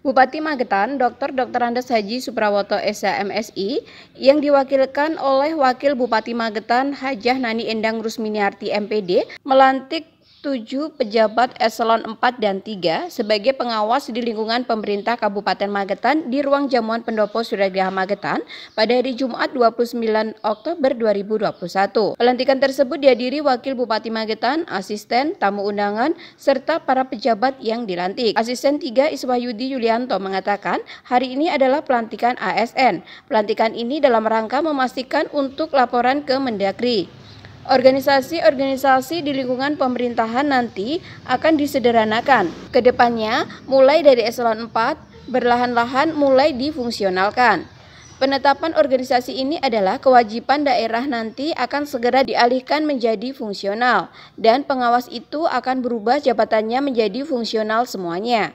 Bupati Magetan, Dr. Andes Haji Suprawoto SH MSI, yang diwakilkan oleh Wakil Bupati Magetan Hajah Nani Endang Rusminiarti MPD, melantik 7 pejabat eselon 4 dan 3 sebagai pengawas di lingkungan pemerintah Kabupaten Magetan di ruang jamuan Pendopo Suryagraha Magetan pada hari Jumat 29 Oktober 2021. Pelantikan tersebut dihadiri Wakil Bupati Magetan, asisten, tamu undangan, serta para pejabat yang dilantik. Asisten 3 Iswahyudi Yulianto mengatakan hari ini adalah pelantikan ASN. Pelantikan ini dalam rangka memastikan untuk laporan ke Mendagri. Organisasi-organisasi di lingkungan pemerintahan nanti akan disederhanakan. Kedepannya, mulai dari eselon 4, berlahan-lahan mulai difungsionalkan. Penetapan organisasi ini adalah kewajiban daerah nanti akan segera dialihkan menjadi fungsional, dan pengawas itu akan berubah jabatannya menjadi fungsional semuanya.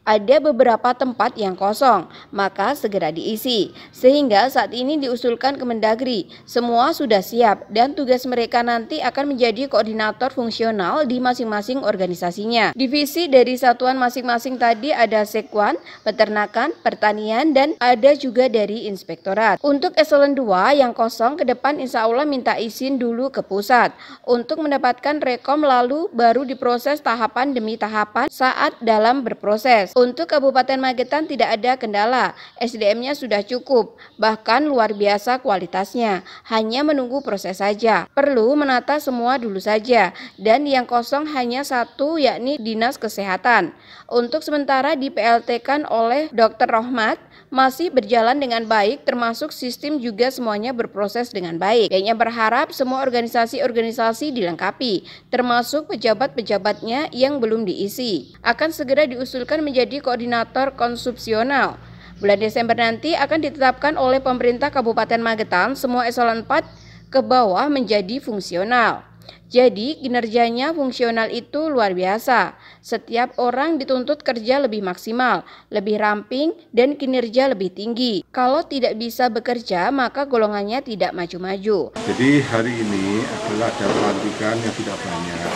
Ada beberapa tempat yang kosong, maka segera diisi. Sehingga saat ini diusulkan ke Mendagri, semua sudah siap dan tugas mereka nanti akan menjadi koordinator fungsional di masing-masing organisasinya. Divisi dari satuan masing-masing tadi ada Sekwan, Peternakan, Pertanian, dan ada juga dari Inspektorat. Untuk eselon 2 yang kosong ke depan insya Allah minta izin dulu ke pusat untuk mendapatkan rekom, lalu baru diproses tahapan demi tahapan saat dalam berproses. Untuk Kabupaten Magetan tidak ada kendala, SDM-nya sudah cukup, bahkan luar biasa kualitasnya, hanya menunggu proses saja. Perlu menata semua dulu saja, dan yang kosong hanya satu yakni Dinas Kesehatan. Untuk sementara di PLT-kan oleh Dr. Rohmat, masih berjalan dengan baik, termasuk sistem juga semuanya berproses dengan baik. Kayaknya berharap semua organisasi-organisasi dilengkapi, termasuk pejabat-pejabatnya yang belum diisi. Akan segera diusulkan menjadi koordinator konsumsional. Bulan Desember nanti akan ditetapkan oleh pemerintah Kabupaten Magetan semua eselon 4 ke bawah menjadi fungsional. Jadi kinerjanya fungsional itu luar biasa. Setiap orang dituntut kerja lebih maksimal, lebih ramping, dan kinerja lebih tinggi. Kalau tidak bisa bekerja, maka golongannya tidak maju-maju. Jadi hari ini adalah ada pelantikan yang tidak banyak.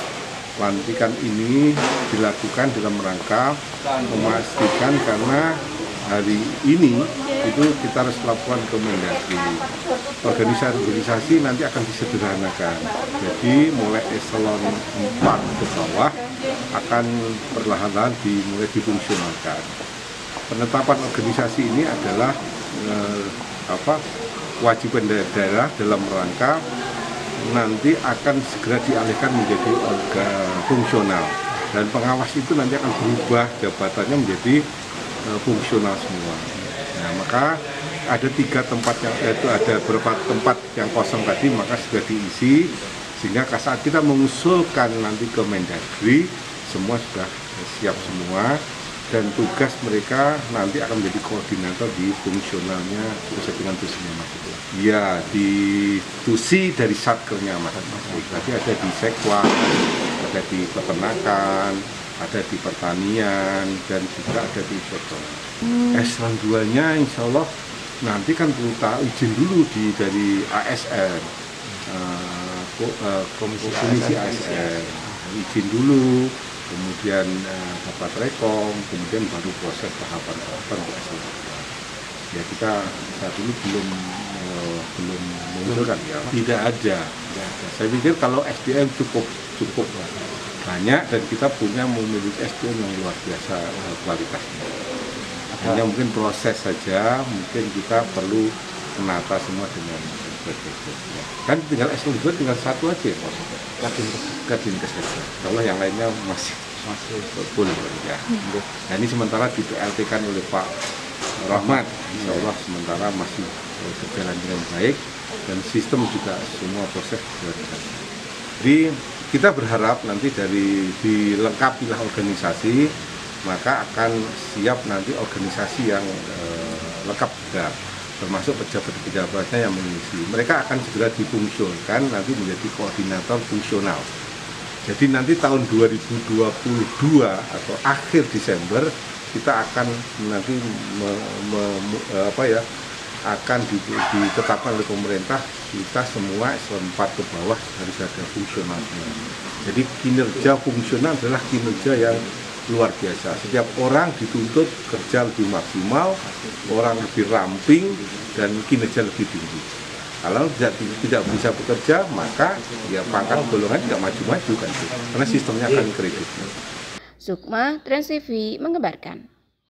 Pelantikan ini dilakukan dalam rangka memastikan karena hari ini itu kita harus laporan ke Mendagri. Organisasi nanti akan disederhanakan. Jadi mulai eselon 4 ke bawah akan perlahan-lahan dimulai difungsionalkan. Penetapan organisasi ini adalah kewajiban daerah dalam rangka nanti akan segera dialihkan menjadi fungsional, dan pengawas itu nanti akan berubah jabatannya menjadi fungsional semua. Nah, maka ada 3 tempat yang yaitu ada beberapa tempat yang kosong tadi, maka sudah diisi sehingga saat kita mengusulkan nanti ke Mendagri semua sudah siap semua, dan tugas mereka nanti akan menjadi koordinator di fungsionalnya sesuai dengan tusinya masing-masing. Ya, di tusi dari satkernya masing-masing. Tadi ada di Sekwan, ada di Peternakan, ada di Pertanian, dan juga ada di Inspektorat. Eselon 2-nya insya Allah nanti kan perlu izin dulu dari ASN, komisi ASN, izin dulu, kemudian dapat rekom, kemudian baru proses tahapan-tahapan untuk eselon 2. Ya, kita saat ini belum mengusulkan, ya. Tidak ada. Saya pikir kalau SDM cukup banyak, dan kita punya memiliki SDM yang luar biasa kualitasnya. Hanya mungkin proses saja, mungkin kita perlu menata semua dengan baik-baik. Kan tinggal eselon 2 tinggal satu aja, Kadin Kesehatan. Kalau yang lainnya masih full ya. Nah, ini sementara di PLT kan oleh Pak Rahmat, insya Allah sementara masih berjalan dengan baik, dan sistem juga semua proses berjalan. Jadi kita berharap nanti dilengkapilah organisasi, maka akan siap nanti organisasi yang lengkap juga, termasuk pejabat-pejabatnya yang mengisi. Mereka akan segera difungsionalkan nanti menjadi koordinator fungsional. Jadi nanti tahun 2022 atau akhir Desember kita akan nanti akan ditetapkan oleh pemerintah, kita semua eselon 4 ke bawah harus ada fungsional. Jadi kinerja fungsional adalah kinerja yang luar biasa. Setiap orang dituntut kerja lebih maksimal, orang lebih ramping, dan kinerja lebih tinggi. Kalau tidak bisa bekerja, maka ya pangkat golongan tidak maju-maju kan, karena sistemnya akan kredit. Sukma, Trans TV mengabarkan.